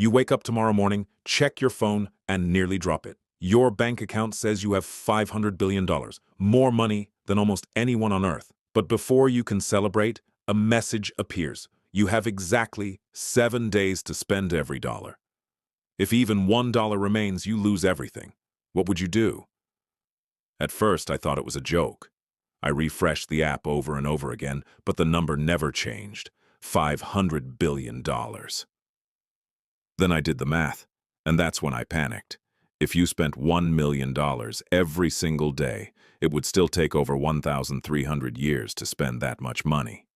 You wake up tomorrow morning, check your phone, and nearly drop it. Your bank account says you have $500 billion, more money than almost anyone on Earth. But before you can celebrate, a message appears. You have exactly 7 days to spend every dollar. If even $1 remains, you lose everything. What would you do? At first, I thought it was a joke. I refreshed the app over and over again, but the number never changed. $500 billion. Then I did the math, and that's when I panicked. If you spent $1 million every single day, it would still take over 1,300 years to spend that much money.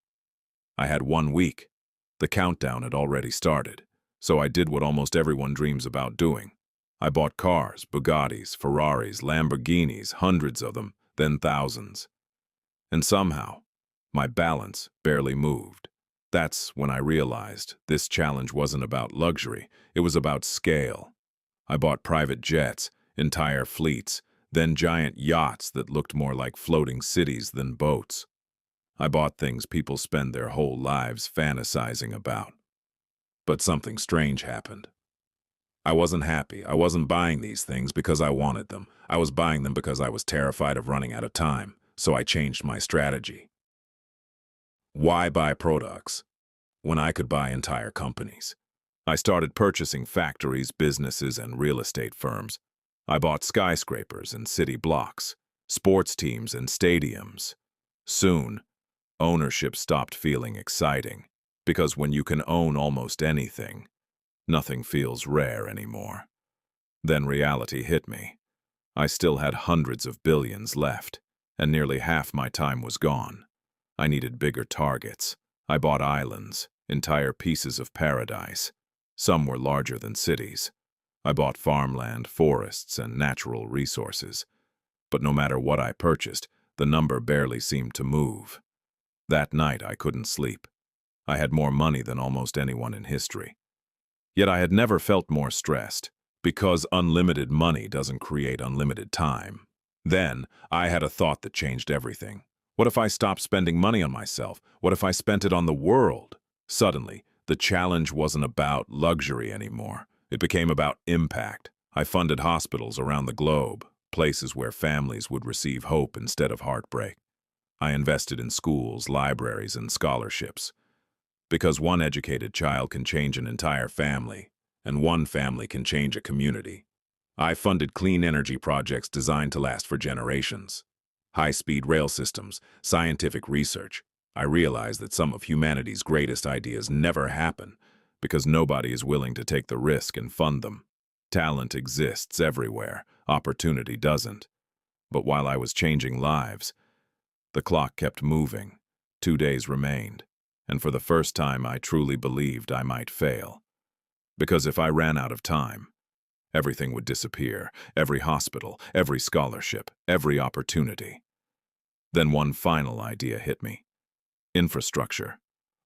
I had 1 week. The countdown had already started, so I did what almost everyone dreams about doing. I bought cars, Bugattis, Ferraris, Lamborghinis, hundreds of them, then thousands. And somehow, my balance barely moved. That's when I realized this challenge wasn't about luxury, it was about scale. I bought private jets, entire fleets, then giant yachts that looked more like floating cities than boats. I bought things people spend their whole lives fantasizing about. But something strange happened. I wasn't happy. I wasn't buying these things because I wanted them. I was buying them because I was terrified of running out of time, so I changed my strategy. Why buy products when I could buy entire companies? I started purchasing factories, businesses, and real estate firms. I bought skyscrapers and city blocks, sports teams and stadiums. Soon, ownership stopped feeling exciting, because when you can own almost anything, nothing feels rare anymore. Then reality hit me. I still had hundreds of billions left, and nearly half my time was gone. I needed bigger targets. I bought islands, entire pieces of paradise. Some were larger than cities. I bought farmland, forests, and natural resources. But no matter what I purchased, the number barely seemed to move. That night I couldn't sleep. I had more money than almost anyone in history. Yet I had never felt more stressed, because unlimited money doesn't create unlimited time. Then, I had a thought that changed everything. What if I stopped spending money on myself? What if I spent it on the world? Suddenly, the challenge wasn't about luxury anymore. It became about impact. I funded hospitals around the globe, places where families would receive hope instead of heartbreak. I invested in schools, libraries, and scholarships. Because one educated child can change an entire family, and one family can change a community. I funded clean energy projects designed to last for generations. High-speed rail systems, scientific research. I realized that some of humanity's greatest ideas never happen because nobody is willing to take the risk and fund them. Talent exists everywhere, opportunity doesn't. But while I was changing lives, the clock kept moving. 2 days remained, and for the first time I truly believed I might fail. Because if I ran out of time, everything would disappear, every hospital, every scholarship, every opportunity. Then one final idea hit me. Infrastructure.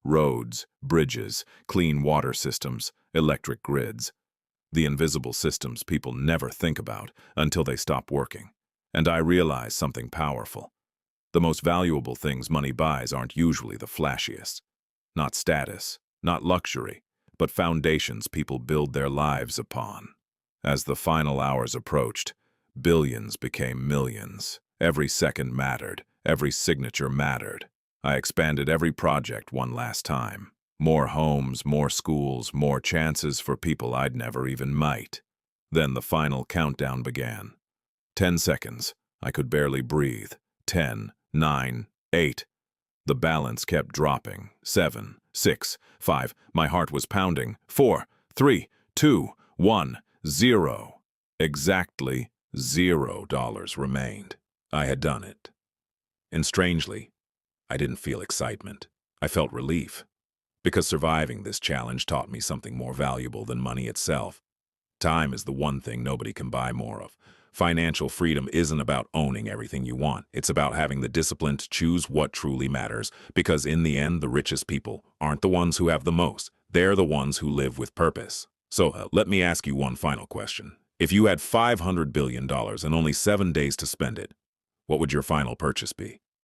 Roads, bridges, clean water systems, electric grids. The invisible systems people never think about until they stop working. And I realized something powerful. The most valuable things money buys aren't usually the flashiest. Not status, not luxury, but foundations people build their lives upon. As the final hours approached, billions became millions. Every second mattered. Every signature mattered. I expanded every project one last time. More homes, more schools, more chances for people I'd never even met. Then the final countdown began. 10 seconds. I could barely breathe. 10, 9, 8. The balance kept dropping. 7, 6, 5. My heart was pounding. 4, 3, 2, 1, 0. Exactly $0 remained. I had done it. And strangely, I didn't feel excitement. I felt relief. Because surviving this challenge taught me something more valuable than money itself. Time is the one thing nobody can buy more of. Financial freedom isn't about owning everything you want. It's about having the discipline to choose what truly matters. Because in the end, the richest people aren't the ones who have the most. They're the ones who live with purpose. So let me ask you one final question. If you had $500 billion and only 7 days to spend it, what would your final purchase be?